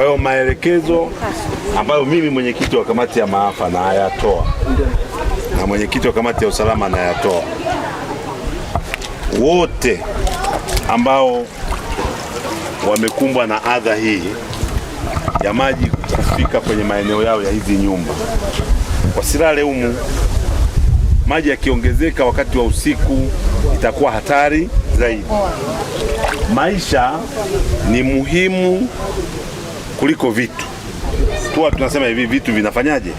hiyo maelekezo ambayo mimi mwenyekiti wa kamati ya maafa na hayatoa na mwenyekiti wa kamati ya usalama na hayatoa, wote ambao wamekumbwa na adha hii ya maji kufika kwenye maeneo yao ya hizi nyumba, wasilale humu. Maji yakiongezeka wakati wa usiku itakuwa hatari zaidi. Maisha ni muhimu kuliko vitu. Tunasema hivi, vitu vinafanyaje?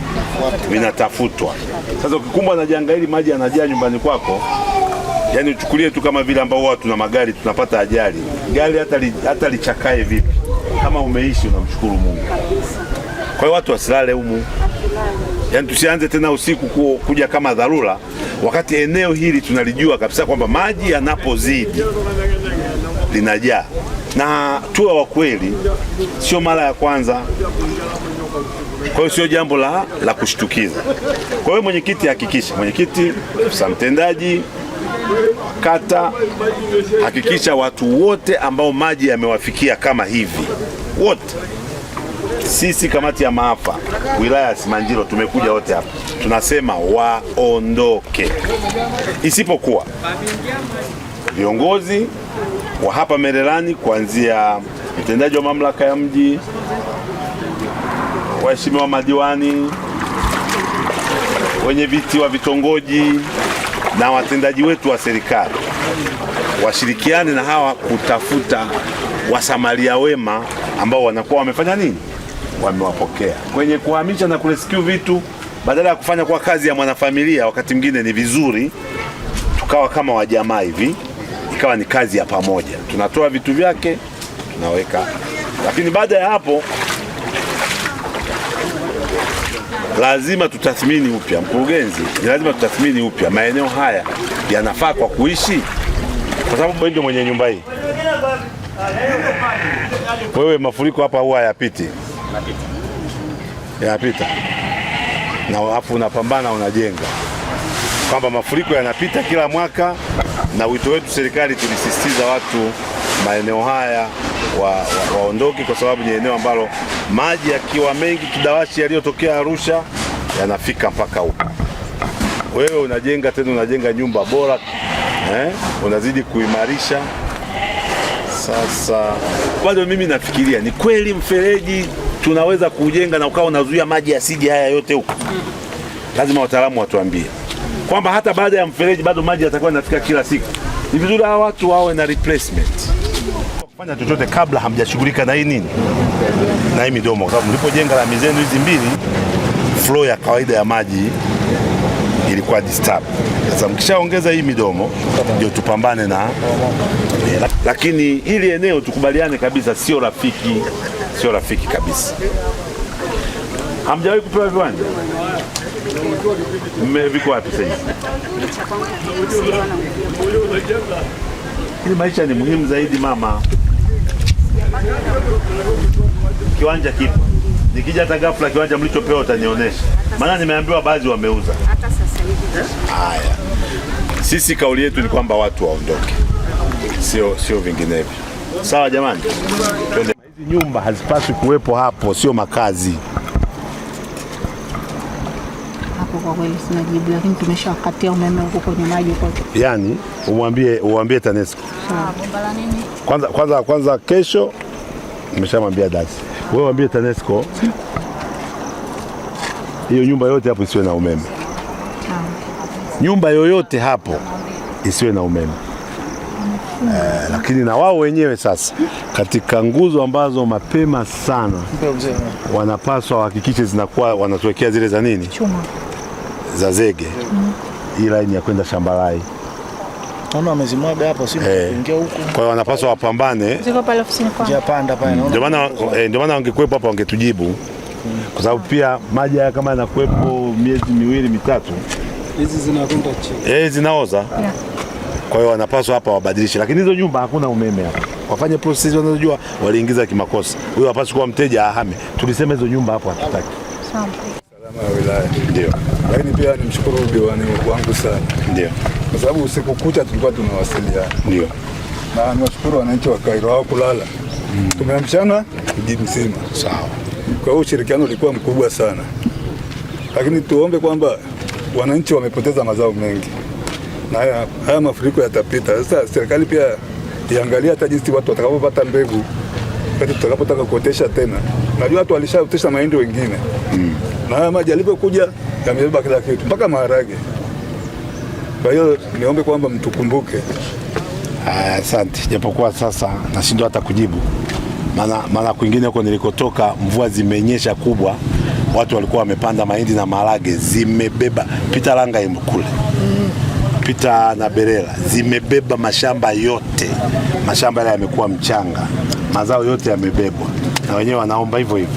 Vinatafutwa. Sasa ukikumbwa na janga hili, maji yanajaa nyumbani kwako, yani uchukulie tu kama vile ambao watu tuna magari tunapata ajali. Gari hata lichakae vipi, kama umeishi unamshukuru Mungu. Kwa hiyo watu wasilale humu. Yani tusianze tena usiku kuja kama dharura, wakati eneo hili tunalijua kabisa kwamba maji yanapozidi linajaa. Na tuwe wa kweli, sio mara ya kwanza. Kwa hiyo sio jambo la kushtukiza. Kwa hiyo mwenyekiti, hakikisha, mwenyekiti, afisa mtendaji kata, hakikisha watu wote ambao maji yamewafikia kama hivi, wote, sisi kamati ya maafa wilaya ya Simanjiro tumekuja wote hapa, tunasema waondoke, isipokuwa viongozi wa hapa Mererani, kuanzia mtendaji wa mamlaka ya mji, waheshimiwa madiwani, wenye viti wa vitongoji na watendaji wetu wa serikali washirikiane na hawa kutafuta wasamaria wema ambao wanakuwa wamefanya nini, wamewapokea kwenye kuhamisha na kurescue vitu. Badala ya kufanya kwa kazi ya mwanafamilia, wakati mwingine ni vizuri tukawa kama wajamaa hivi, ikawa ni kazi ya pamoja. Tunatoa vitu vyake tunaweka, lakini baada ya hapo lazima tutathmini upya. Mkurugenzi, ni lazima tutathmini upya maeneo haya yanafaa kwa kuishi, kwa sababu wewe ndio mwenye nyumba hii. Wewe mafuriko hapa huwa hayapiti, yanapita, na hapo unapambana, unajenga kwamba mafuriko yanapita kila mwaka. Na wito wetu serikali, tulisisitiza watu maeneo haya waondoke, kwa sababu ni eneo ambalo maji yakiwa mengi, kidawashi yaliyotokea Arusha yanafika mpaka huko. Wewe unajenga tena, unajenga nyumba bora, unazidi kuimarisha. Sasa bado mimi nafikiria, ni kweli mfereji tunaweza kujenga na ukawa unazuia maji yasije haya yote huko? Lazima wataalamu watuambie kwamba hata baada ya mfereji bado maji yatakuwa yanafika kila siku. Ni vizuri hawa watu wawe na replacement, kufanya chochote kabla hamjashughulika na hii nini, na hii midomo, kwa sababu mlipojenga lami zenu hizi mbili, flow ya kawaida ya maji ilikuwa disturb. Sasa mkishaongeza hii midomo ndio tupambane na, lakini hili eneo tukubaliane kabisa sio rafiki kabisa. Hamjawahi kupewa viwanja? Viko wapi sasa? Hili maisha ni muhimu zaidi mama. Kiwanja kipo. Nikija hata ghafla kiwanja mlichopewa utanionyesha. Maana nimeambiwa baadhi wameuza. Hata sasa hivi. Haya. Sisi kauli yetu ni kwamba watu waondoke. Sio vinginevyo. Sawa jamani? Hizi nyumba hazipaswi kuwepo hapo, sio makazi. Hapo kwa kweli sina jibu, lakini tumeshawakatia umeme huko kwenye maji huko. Yaani uambie TANESCO. Kwanza kesho nimeshamwambia dasi. Wewe waambie TANESCO hiyo nyumba yote hapo isiwe na umeme. Nyumba yoyote hapo isiwe na umeme. Lakini na wao wenyewe sasa katika nguzo ambazo mapema sana wanapaswa wahakikishe zinakuwa wanatuwekea zile za nini? Chuma. Za zege. Hii line ya kwenda Shambalai. Naona wamezimwaga hapo, si kuingia huko. Kwa hiyo wanapaswa wapambane. Ziko pale ofisini kwa. Japanda pale. Ndio maana wangekuepo hapa wangetujibu. Kwa sababu pia maji haya kama yanakuepo miezi 2-3, hizi zinakwenda chini. Zinaoza. Yeah. Kwa hiyo wanapaswa hapa wabadilishe, lakini hizo nyumba hakuna umeme hapa. Wafanye process wanazojua, waliingiza kimakosa. Huyo hapaswi kuwa mteja ahame. Tulisema hizo nyumba hapo hatutaki. Sawa. Salama ya wilaya. Ndio. Lakini pia nimshukuru diwani wangu sana. Ndio. Kwa sababu usiku kucha tulikuwa tunawasiliana. Ndio. Na niwashukuru wananchi wa Kairo hao kulala. Tumeamshana mji mzima. Sawa. Kwa hiyo ushirikiano ulikuwa mkubwa sana, lakini tuombe kwamba wananchi wamepoteza mazao mengi na haya mafuriko yatapita. Sasa serikali pia iangalia hata jinsi watu watakapopata mbegu wakati tutakapotaka kuotesha tena. Najua watu walishaotesha mahindi wengine na haya maji yalipokuja yamebeba kila kitu mpaka maharage. Kwa hiyo niombe kwamba mtukumbuke. Asante. Japokuwa sasa nashindwa hata kujibu, maana kwingine huko nilikotoka mvua zimenyesha kubwa, watu walikuwa wamepanda mahindi na maharage, zimebeba pita Langa kule, pita na Berela, zimebeba mashamba yote. Mashamba yale yamekuwa mchanga, mazao yote yamebebwa, na wenyewe wanaomba hivyo hivyo.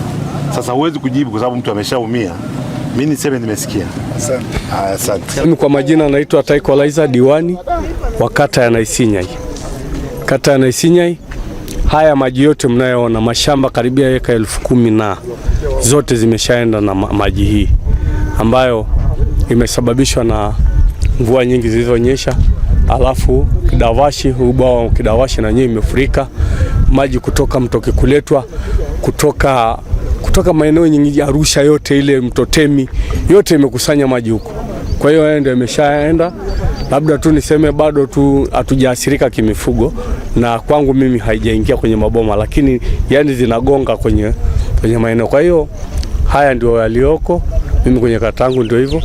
Sasa huwezi kujibu kwa sababu mtu ameshaumia. Mimi niseme nimesikia. Asante. Mimi kwa majina naitwa Taiko Laiza, diwani wa kata ya Naisinyai. Kata ya Naisinyai, haya maji yote mnayoona, mashamba karibia eka 10,000 na zote zimeshaenda na maji hii ambayo imesababishwa na mvua nyingi zilizonyesha. Alafu Kidavashi, ubao wa Kidavashi na yenyewe imefurika, maji kutoka mto Kikuletwa, kutoka maeneo nyingi, Arusha yote ile, Mtotemi yote imekusanya maji huko. Kwa hiyo haya ndio imeshaenda. Labda tu niseme bado tu hatujaathirika kimifugo, na kwangu mimi haijaingia kwenye maboma, lakini yani zinagonga kwenye maeneo. Kwa hiyo haya ndio yalioko. Mimi kwenye katangu ndio hivyo.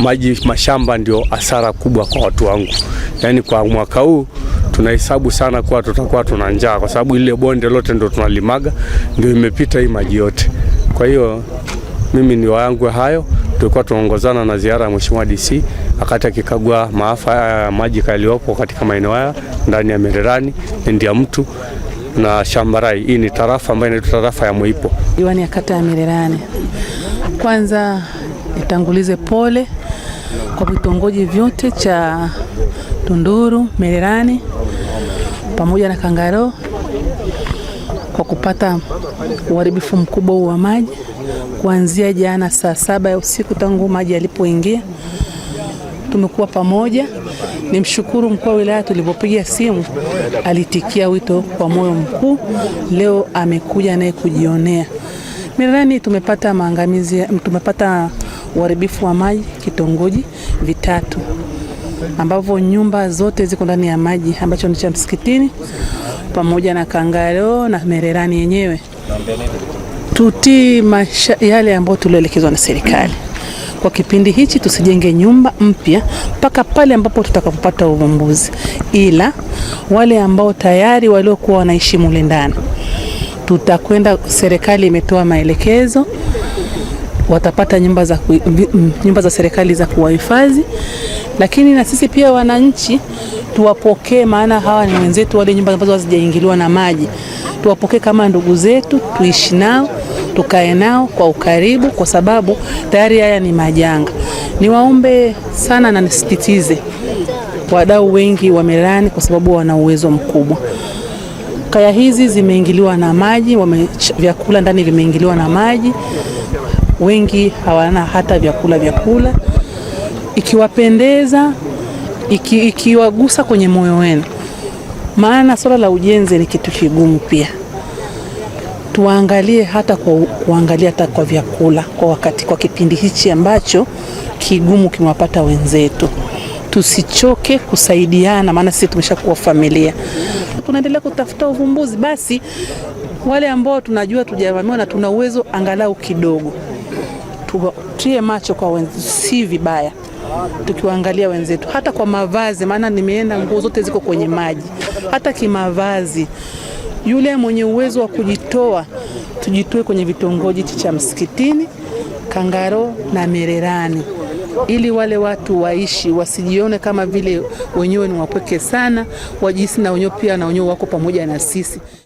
Maji mashamba ndio hasara kubwa kwa watu wangu. Yani kwa mwaka huu tunahesabu sana kwa tutakuwa tuna njaa, kwa sababu ile bonde lote ndio tunalimaga ndio imepita hii maji yote. Kwa hiyo mimi ni wangu hayo. Tulikuwa tunaongozana na ziara ya Mheshimiwa DC akati akikagua maafa ya maji yaliyopo katika maeneo haya ndani ya Mererani, Ndiamtu na Shambarai. Hii ni tarafa ambayo inaitwa tarafa ya Mwipo. Diwani ya kata ya Mererani, kwanza nitangulize pole kwa vitongoji vyote cha Tunduru, Mererani pamoja na Kangaro kwa kupata uharibifu mkubwa wa maji kuanzia jana saa 7 ya usiku tangu maji yalipoingia. Tumekuwa pamoja. Nimshukuru mkuu wa wilaya, tulipopiga simu alitikia wito kwa moyo mkuu. Leo amekuja naye kujionea. Mererani tumepata uharibifu wa maji kitongoji vitatu ambavyo nyumba zote ziko ndani ya maji, ambacho ni cha Msikitini pamoja na Kangaro na Mererani yenyewe. Tutii yale ambayo tulioelekezwa na serikali. Kwa kipindi hichi tusijenge nyumba mpya mpaka pale ambapo tutakapopata uvumbuzi, ila wale ambao tayari waliokuwa wanaishi mule ndani tutakwenda, serikali imetoa maelekezo, watapata nyumba za serikali za kuwahifadhi. Lakini na sisi pia wananchi tuwapokee, maana hawa ni wenzetu. Wale nyumba ambazo hazijaingiliwa na maji tuwapokee kama ndugu zetu, tuishi nao, tukae nao kwa ukaribu, kwa sababu tayari haya ni majanga. Niwaombe sana na nisisitize wadau wengi wa Mererani, kwa sababu wana uwezo mkubwa. Kaya hizi zimeingiliwa na maji, vyakula ndani vimeingiliwa na maji, wengi hawana hata vyakula. Ikiwapendeza, ikiwagusa kwenye moyo wenu, maana swala la ujenzi ni kitu kigumu pia. Tuangalie hata kuangalia hata kwa vyakula kwa kipindi hichi ambacho kigumu kimewapata wenzetu. Tusichoke kusaidiana, maana sisi tumeshakuwa familia. Tunaendelea kutafuta uvumbuzi, basi wale ambao tunajua tujavamiwa na tuna uwezo angalau kidogo, tutie macho kwa wenzetu. Si vibaya tukiwaangalia wenzetu hata kwa mavazi, maana nimeenda nguo zote ziko kwenye maji. Hata kimavazi, yule mwenye uwezo wa kujitoa, tujitoe kwenye vitongoji cha Msikitini, Kangaro na Mererani, ili wale watu waishi, wasijione kama vile wenyewe ni wapweke sana, wajisi na wenyewe pia na wenyewe wako pamoja na sisi.